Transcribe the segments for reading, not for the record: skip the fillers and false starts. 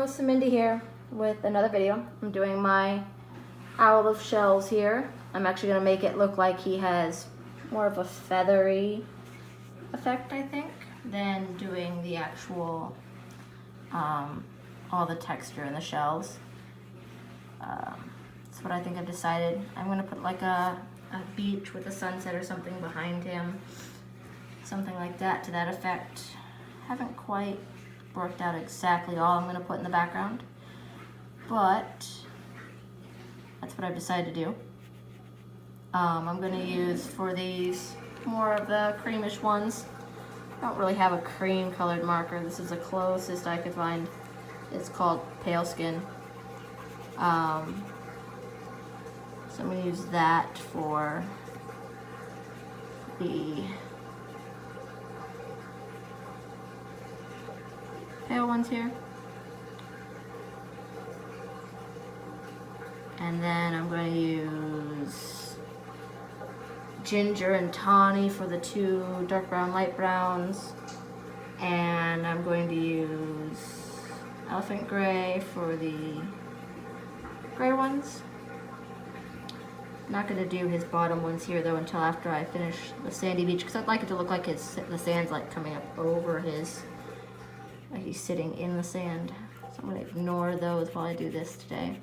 Hello, Mindy here with another video. I'm doing my owl of shells here. I'm actually going to make it look like he has more of a feathery effect, I think, than doing the actual, all the texture in the shells. That's what I think I've decided. I'm going to put like a beach with a sunset or something behind him. Something like that to that effect. Haven't quite worked out exactly all I'm going to put in the background, but that's what I've decided to do. I'm going to use for these more of the creamish ones. I don't really have a cream colored marker. This is the closest I could find. It's called Pale Skin. So I'm going to use that for the pale ones here. And then I'm going to use ginger and tawny for the two dark brown, light browns. And I'm going to use elephant gray for the gray ones. I'm not going to do his bottom ones here though until after I finish the sandy beach, because I'd like it to look like the sand's like coming up over his, like he's sitting in the sand. So I'm going to ignore those while I do this today.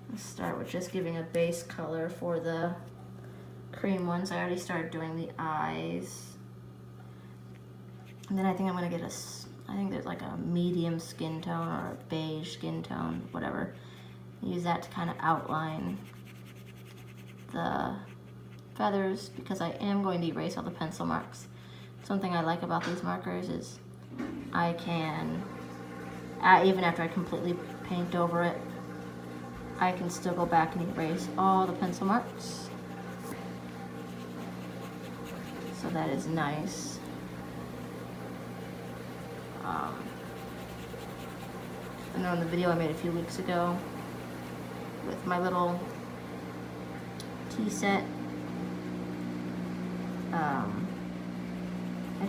Let's start with just giving a base color for the cream ones. I already started doing the eyes. And then I think I'm going to get I think there's like a medium skin tone or a beige skin tone, whatever. Use that to kind of outline the feathers, because I am going to erase all the pencil marks. Something I like about these markers is I can, even after I completely paint over it, I can still go back and erase all the pencil marks. So that is nice. I know in the video I made a few weeks ago with my little tea set,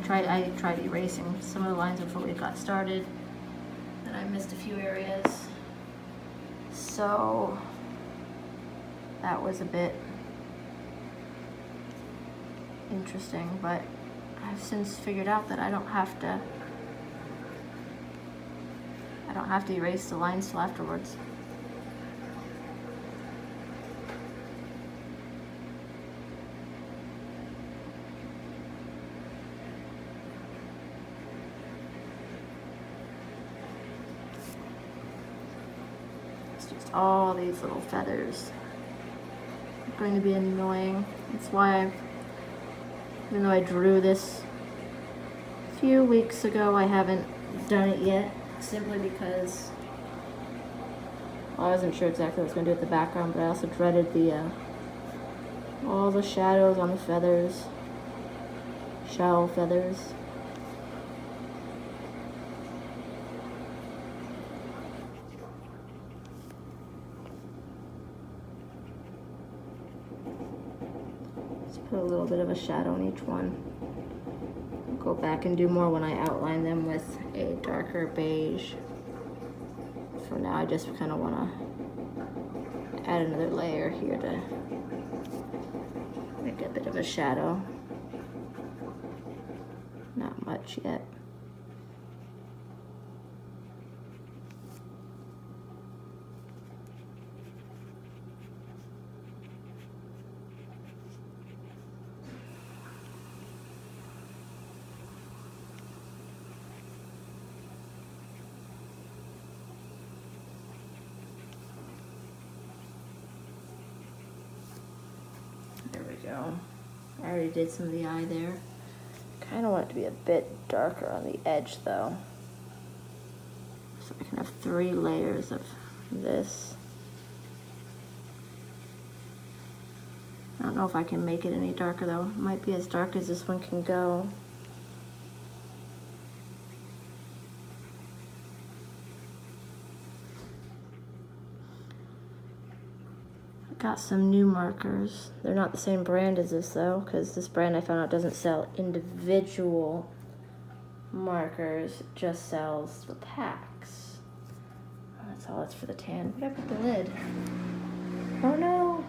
I tried erasing some of the lines before we got started, and I missed a few areas. So that was a bit interesting, but I've since figured out that I don't have to erase the lines till afterwards. All these little feathers are going to be annoying. That's why even though I drew this a few weeks ago, I haven't done it yet, simply because I wasn't sure exactly what I was going to do with the background, but I also dreaded all the shadows on the feathers, shell feathers. Put a little bit of a shadow on each one. Go back and do more when I outline them with a darker beige. For now, I just kind of want to add another layer here to make a bit of a shadow. Not much yet. There we go. I already did some of the eye there. Kind of want it to be a bit darker on the edge though. So I can have 3 layers of this. I don't know if I can make it any darker though. It might be as dark as this one can go. Got some new markers. They're not the same brand as this though, because this brand I found out doesn't sell individual Markers just sells the packs. Oh, that's all. That's for the tan. Where'd I put the lid? Oh no!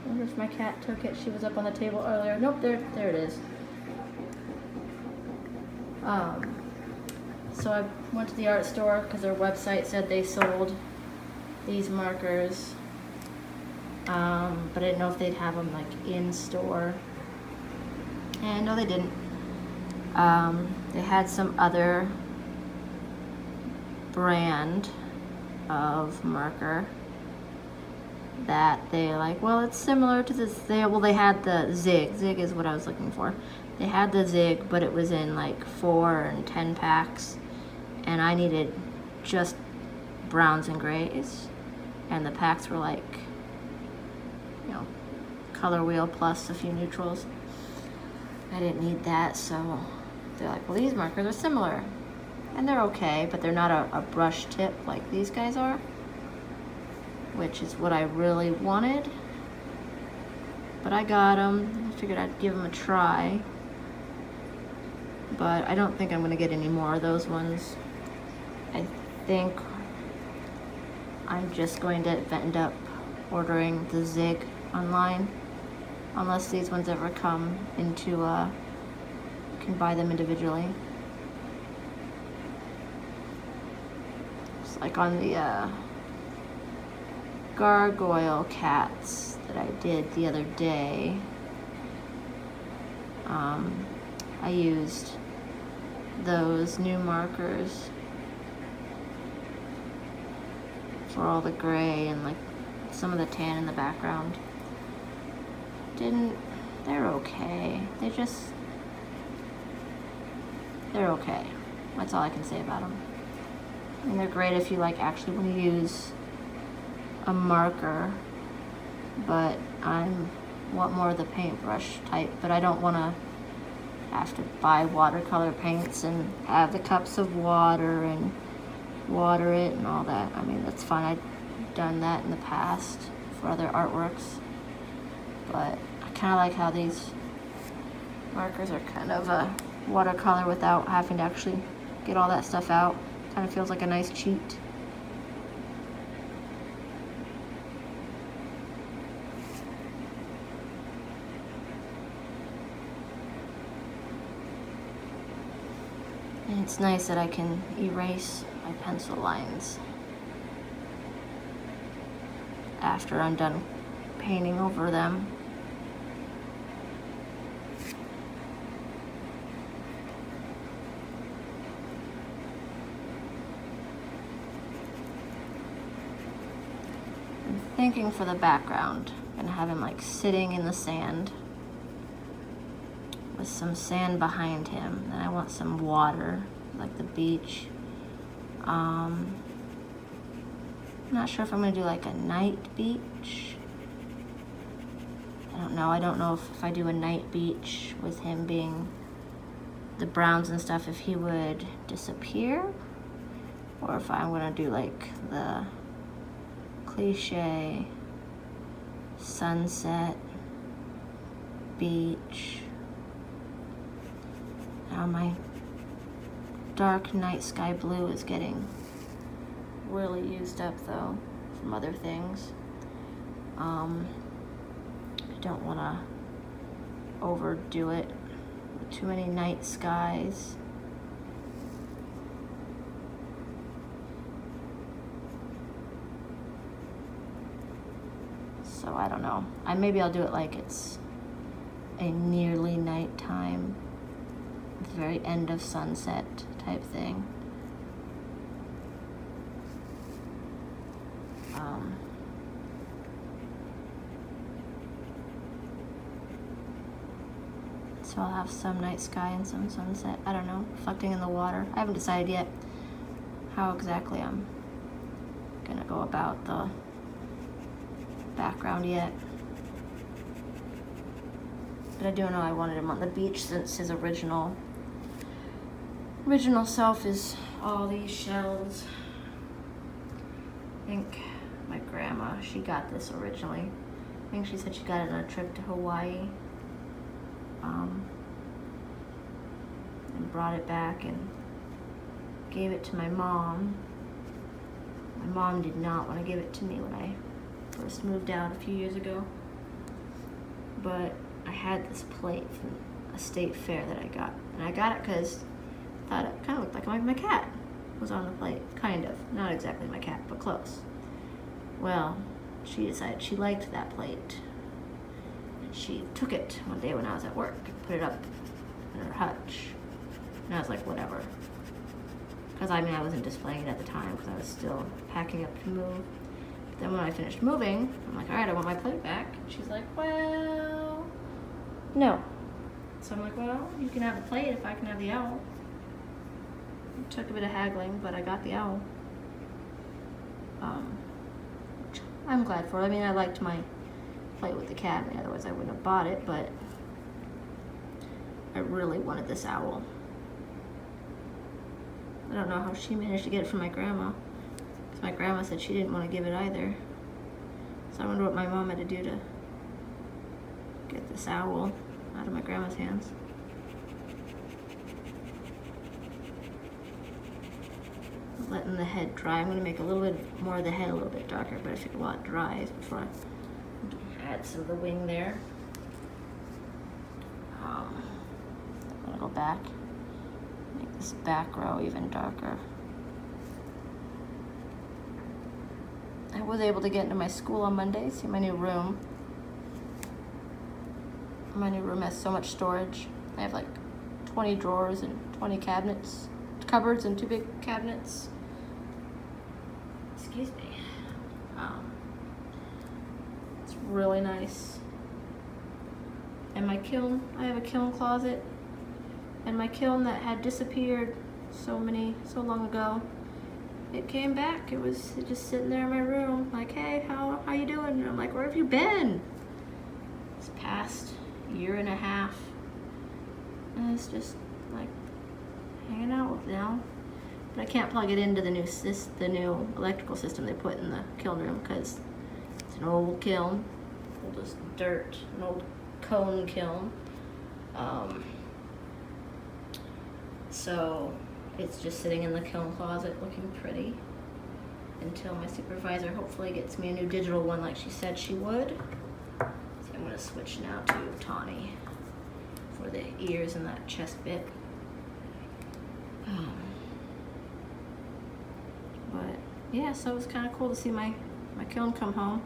I wonder if my cat took it. She was up on the table earlier. Nope, there it is. So I went to the art store because their website said they sold these markers, but I didn't know if they'd have them like in store. And no, they didn't. They had some other brand of marker that they like, well, it's similar to this. They had the Zig. Zig is what I was looking for. They had the Zig, but it was in like 4 and 10 packs, and I needed just browns and grays, and the packs were like, color wheel plus a few neutrals. I didn't need that, so they're like, well, these markers are similar, and they're okay, but they're not a brush tip like these guys are, which is what I really wanted. But I got them. I figured I'd give them a try, but I don't think I'm gonna get any more of those ones. I think I'm just going to end up ordering the Zig online, unless these ones ever come into, you can buy them individually. It's like on the gargoyle cats that I did the other day. I used those new markers for all the gray and like some of the tan in the background. They're okay. They're okay. That's all I can say about them. And they're great if you like actually want to use a marker, but I want more of the paintbrush type, but I don't want to have to buy watercolor paints and have the cups of water and water it and all that. I mean, that's fine. I've done that in the past for other artworks, but I kind of like how these markers are kind of a watercolor without having to actually get all that stuff out. Kind of feels like a nice cheat. And it's nice that I can erase my pencil lines after I'm done painting over them. I'm thinking for the background, I'm gonna have him like sitting in the sand with some sand behind him. Then I want some water, like the beach. I'm not sure if I'm gonna do like a night beach. I don't know. I don't know if I do a night beach with him being the browns and stuff, if he would disappear, or if I'm gonna do like the cliche sunset beach. Now my dark night sky blue is getting really used up though from other things. I don't want to overdo it with too many night skies. So I don't know. Maybe I'll do it like it's a nearly nighttime, the very end of sunset type thing. So I'll have some night sky and some sunset, I don't know, reflecting in the water. I haven't decided yet how exactly I'm gonna go about the background yet. But I do know I wanted him on the beach since his original self is all these shells. I think my grandma, she got this originally. I think she said she got it on a trip to Hawaii. brought it back and gave it to my mom. My mom did not want to give it to me when I first moved out a few years ago. But I had this plate from a state fair that I got. And I got it because I thought it kind of looked like my cat was on the plate. Kind of. Not exactly my cat, but close. Well, she decided she liked that plate. And she took it one day when I was at work and put it up in her hutch. And I was like, whatever. Because I wasn't displaying it at the time because I was still packing up to move. But then when I finished moving, I'm like, all right, I want my plate back. And she's like, well, no. So I'm like, well, you can have the plate if I can have the owl. It took a bit of haggling, but I got the owl. Which I'm glad for. I liked my plate with the cat. Otherwise I wouldn't have bought it, but I really wanted this owl. I don't know how she managed to get it from my grandma, because my grandma said she didn't want to give it either. So I wonder what my mom had to do to get this owl out of my grandma's hands. Letting the head dry. I'm going to make a little bit more of the head a little bit darker, but I figured while it dries before I add some of the wing there. I'm going to go back. Make this back row even darker. I was able to get into my school on Monday, see my new room. My new room has so much storage. I have like 20 drawers and 20 cupboards and 2 big cabinets. Excuse me. It's really nice. And my kiln, I have a kiln closet. And my kiln that had disappeared so long ago, it came back. It was just sitting there in my room, like, hey, how you doing? And I'm like, where have you been? This past year and a half. And it's just like hanging out now. But I can't plug it into the new electrical system they put in the kiln room because it's an old kiln, old dirt, an old cone kiln. So it's just sitting in the kiln closet looking pretty until my supervisor hopefully gets me a new digital one like she said she would. So I'm going to switch now to Tawny for the ears and that chest bit. But yeah, so it was kind of cool to see my kiln come home.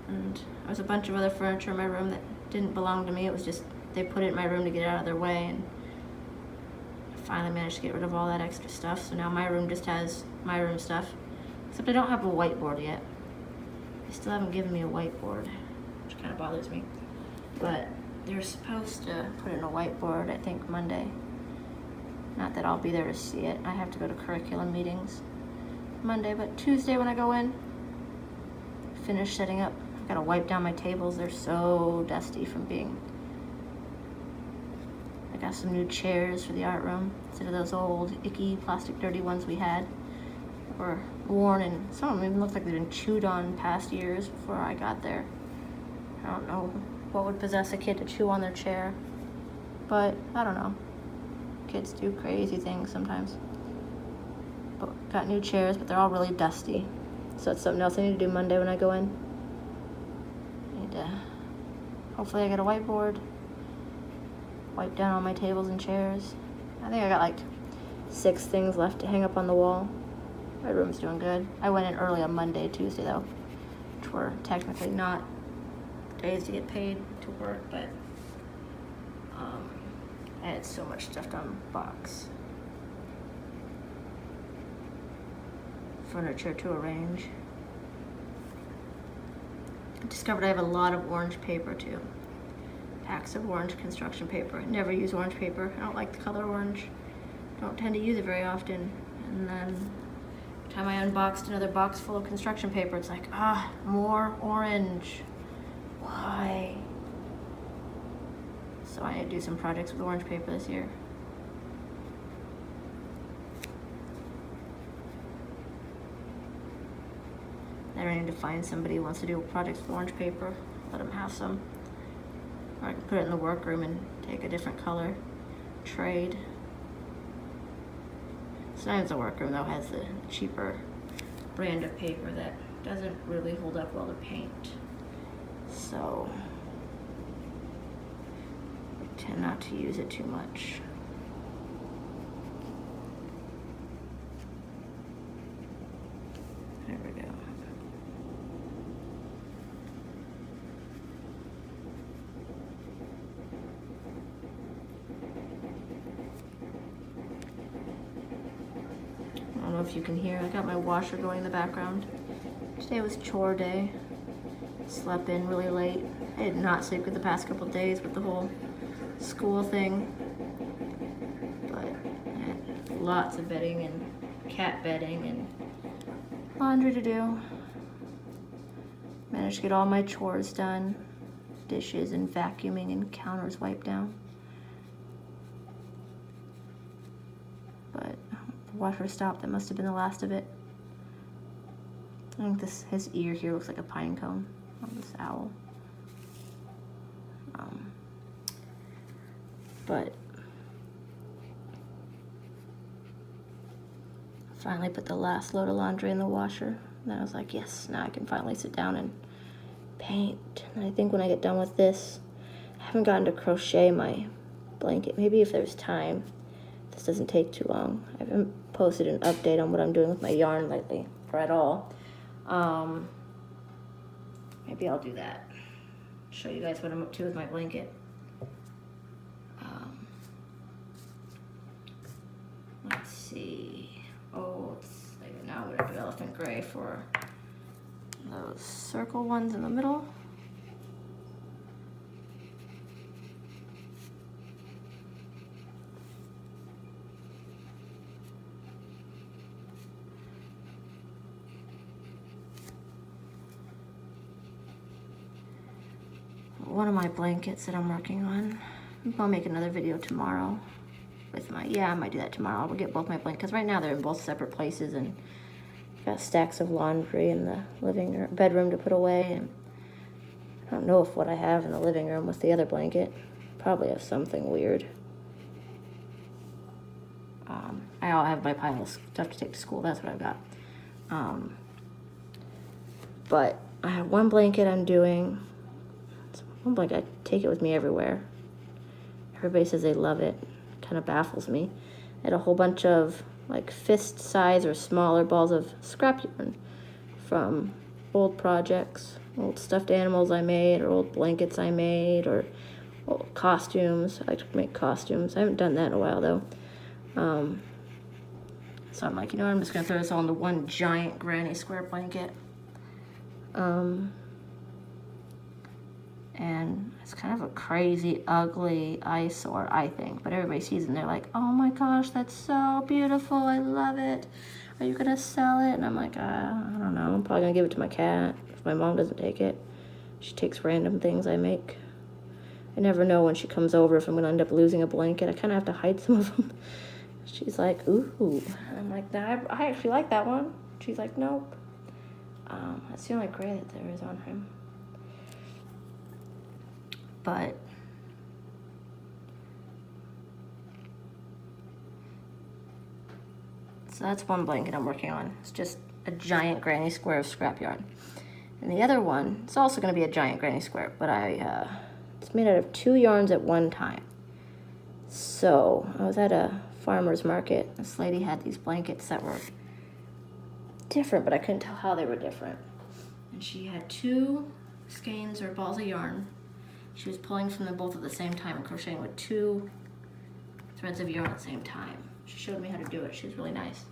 And there was a bunch of other furniture in my room that didn't belong to me. It was just, they put it in my room to get it out of their way, and I finally managed to get rid of all that extra stuff. So now my room just has my room stuff, except I don't have a whiteboard yet. They still haven't given me a whiteboard, which kind of bothers me. But they're supposed to put in a whiteboard, I think, Monday. Not that I'll be there to see it. I have to go to curriculum meetings Monday, but Tuesday when I go in, finish setting up. I've got to wipe down my tables. They're so dusty from being... I got some new chairs for the art room instead of those old, icky, plastic, dirty ones we had that were worn, and some of them even looked like they'd been chewed on past years before I got there. I don't know what would possess a kid to chew on their chair, but I don't know. Kids do crazy things sometimes. But got new chairs, but they're all really dusty. So it's something else I need to do Monday when I go in. I need to, hopefully I get a whiteboard, wipe down all my tables and chairs. I think I got like 6 things left to hang up on the wall. My room's doing good. I went in early on Monday, Tuesday though, which were technically not days to get paid to work, but I had so much stuff to unbox. Furniture to arrange. I discovered I have a lot of orange paper too. Packs of orange construction paper. I never use orange paper. I don't like the color orange. Don't tend to use it very often. And then every time I unboxed another box full of construction paper, it's like, more orange. Why? So I need to do some projects with orange paper this year. I need to find somebody who wants to do projects with orange paper. Let them have some. Or I can put it in the workroom and take a different color. trade. Sometimes the workroom though has the cheaper brand of paper that doesn't really hold up well to paint. So I tend not to use it too much. There we go. I don't know if you can hear, I got my washer going in the background. Today was chore day. Slept in really late. I did not sleep good the past couple of days with the whole school thing. But I had lots of bedding and cat bedding and laundry to do. Managed to get all my chores done. Dishes and vacuuming and counters wiped down. But the washer stopped. That must have been the last of it. I think his ear here looks like a pine cone on this owl. But finally put the last load of laundry in the washer. And then I was like, yes, now I can finally sit down and paint. And I think when I get done with this, I haven't gotten to crochet my blanket. Maybe if there's time, this doesn't take too long. I haven't posted an update on what I'm doing with my yarn lately, or at all. Maybe I'll do that. Show you guys what I'm up to with my blanket. Let's see. Oh, now I'm gonna do elephant gray for those circle ones in the middle. One of my blankets that I'm working on. I'll make another video tomorrow with my, yeah, I might do that tomorrow. I'll get both my blankets, because right now they're in both separate places, and I've got stacks of laundry in the bedroom to put away, and I don't know if what I have in the living room with the other blanket. Probably have something weird. I have my pile of stuff to take to school. That's what I've got. But I have one blanket I'm doing. One blanket, I take it with me everywhere. Everybody says they love it. Kind of baffles me. I had a whole bunch of like fist size or smaller balls of scrap yarn from old projects, old stuffed animals I made, or old blankets I made, or old costumes. I like to make costumes. I haven't done that in a while though. So I'm like, you know what, I'm just gonna throw this all into one giant granny square blanket. And it's kind of a crazy, ugly eyesore, I think. But everybody sees it and they're like, oh my gosh, that's so beautiful. I love it. Are you gonna sell it? And I'm like, I don't know. I'm probably gonna give it to my cat if my mom doesn't take it. She takes random things I make. I never know when she comes over if I'm gonna end up losing a blanket. I kind of have to hide some of them. She's like, ooh. And I'm like, nah, I actually like that one. She's like, nope. That's the only gray that there is on him. But so that's one blanket I'm working on. It's just a giant granny square of scrap yarn. And the other one, it's also going to be a giant granny square, but it's made out of 2 yarns at one time. So I was at a farmer's market. This lady had these blankets that were different, but I couldn't tell how they were different. And she had 2 skeins or balls of yarn. She was pulling from them both at the same time and crocheting with 2 threads of yarn at the same time. She showed me how to do it. She was really nice.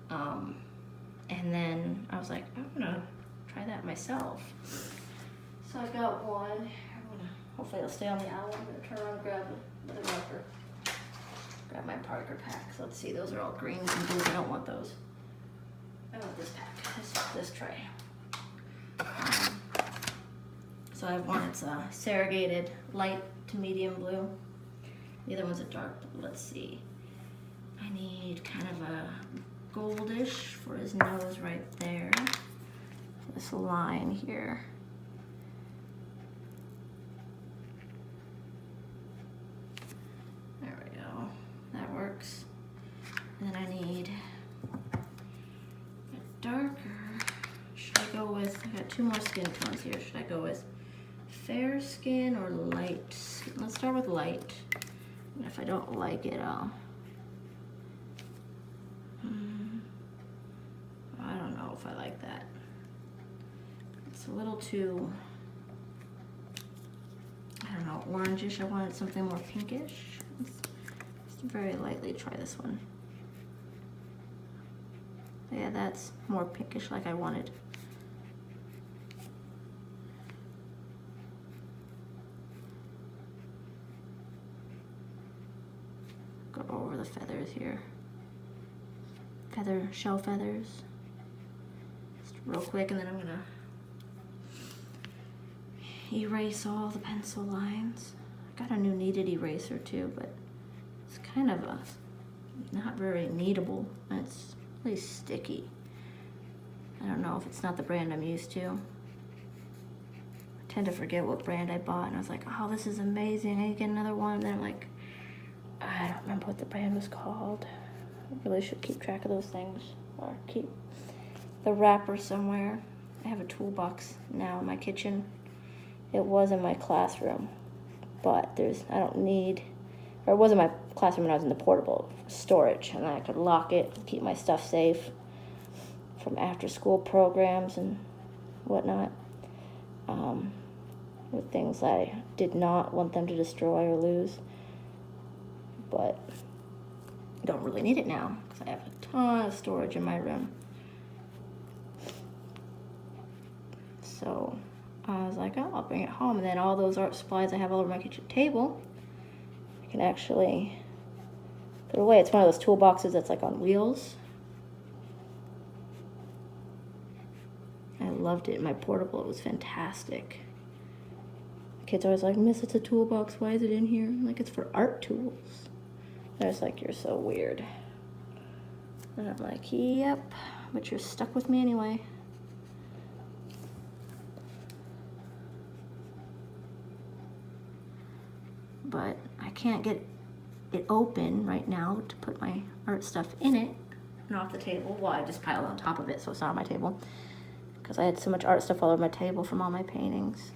And then I was like, I'm gonna try that myself. So I got one. Hopefully it'll stay on the owl. I'm gonna turn around and grab another marker. Grab my Parker pack. So let's see, those are all greens and blues. I don't want those. I want this pack, this tray. So I have one, it's a variegated light to medium blue. The other one's a dark blue. Let's see. I need kind of a goldish for his nose right there. This line here. There we go. I need a darker. Should I go with, I got 2 more skin tones here. Should I go with fair skin or light skin? Let's start with light. And if I don't like it, I don't know if I like that. It's a little too, I don't know, orangish. I wanted something more pinkish. Let's very lightly try this one. Yeah, that's more pinkish like I wanted. Go over the feathers here. Shell feathers. Just real quick, and then I'm gonna erase all the pencil lines. I got a new kneaded eraser too, but it's kind of not very kneadable, and it's really sticky. I don't know if it's not the brand I'm used to. I tend to forget what brand I bought, and I was like, oh, this is amazing, I need to get another one. And then I'm like, I don't remember what the brand was called. I really should keep track of those things, or keep the wrapper somewhere. I have a toolbox now in my kitchen. It was in my classroom, but I don't need, or it was in my classroom when I was in the portable storage, and I could lock it, keep my stuff safe from after school programs and whatnot, with things I did not want them to destroy or lose. But I don't really need it now because I have a ton of storage in my room. So I was like, oh, I'll bring it home. And then all those art supplies I have all over my kitchen table, I can actually put away. It's one of those toolboxes that's like on wheels. I loved it in my portable. It was fantastic. Kids always like, Miss, it's a toolbox. Why is it in here? I'm like, it's for art tools. They're just like, you're so weird. And I'm like, yep, but you're stuck with me anyway. But I can't get it open right now to put my art stuff in it and off the table. Well, I just piled on top of it, so it's not on my table. Because I had so much art stuff all over my table from all my paintings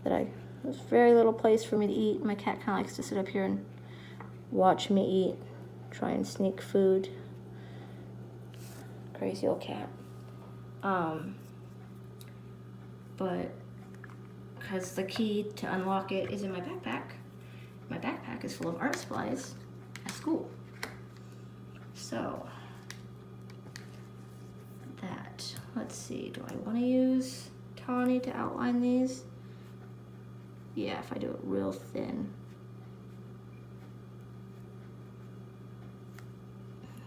that there's very little place for me to eat. My cat kind of likes to sit up here and watch me eat, try and sneak food. Crazy old cat. But because the key to unlock it is in my backpack. My backpack is full of art supplies at school. So that, let's see, do I want to use Tawny to outline these? Yeah, if I do it real thin.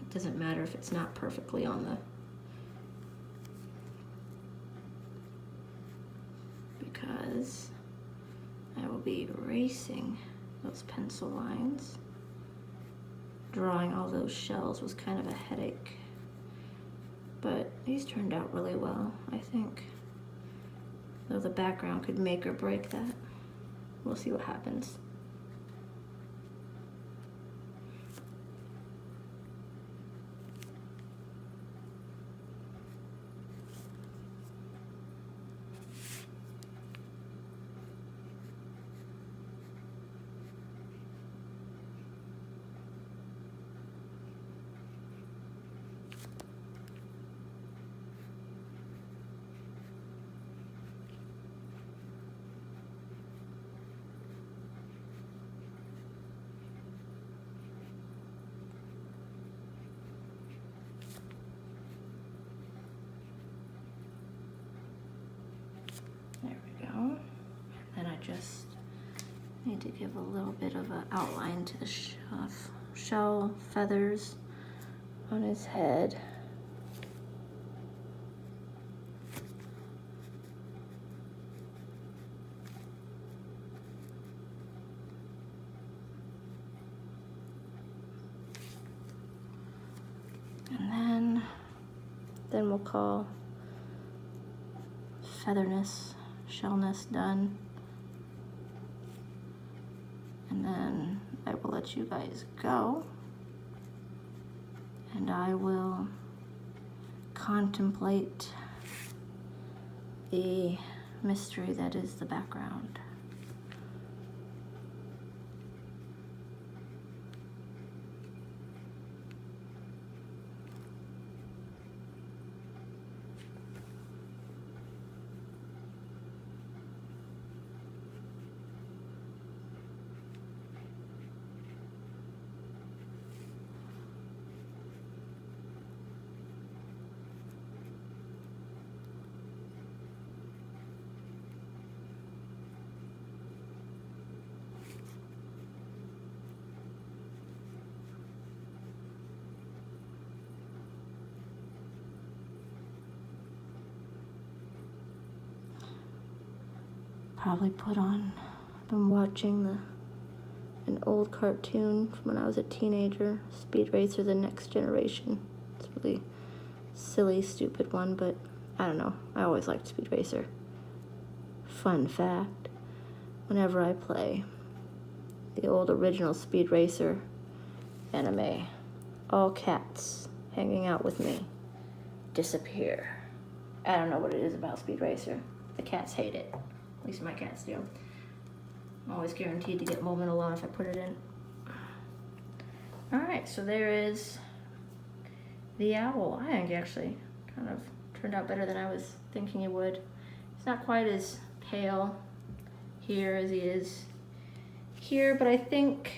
It doesn't matter if it's not perfectly on the, because I will be erasing those pencil lines. Drawing all those shells was kind of a headache, but these turned out really well, I think. Though the background could make or break that. We'll see what happens. There we go. Then I just need to give a little bit of an outline to the shell feathers on his head. And then we'll call featherness, shellness done. And then I will let you guys go. and I will contemplate the mystery that is the background. Probably put on, I've been watching an old cartoon from when I was a teenager, Speed Racer: The Next Generation. It's a really silly, stupid one, but I don't know, I always liked Speed Racer. Fun fact, whenever I play the old original Speed Racer anime, all cats hanging out with me disappear. I don't know what it is about Speed Racer. The cats hate it. At least my cats do. I'm always guaranteed to get Moment Alone if I put it in. Alright, so there is the owl. I think actually kind of turned out better than I was thinking it would. It's not quite as pale here as he is here, but I think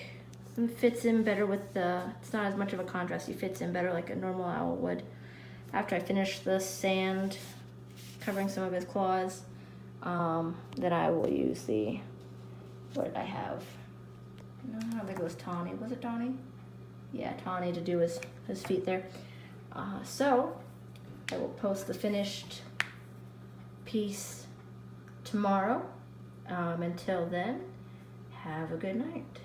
it fits in better with the, it's not as much of a contrast. He fits in better like a normal owl would. After I finish the sand covering some of his claws, then I will use the, what did I have? No, I don't think it was Tawny. Was it Tawny? Yeah, Tawny to do his feet there. So I will post the finished piece tomorrow. Until then, have a good night.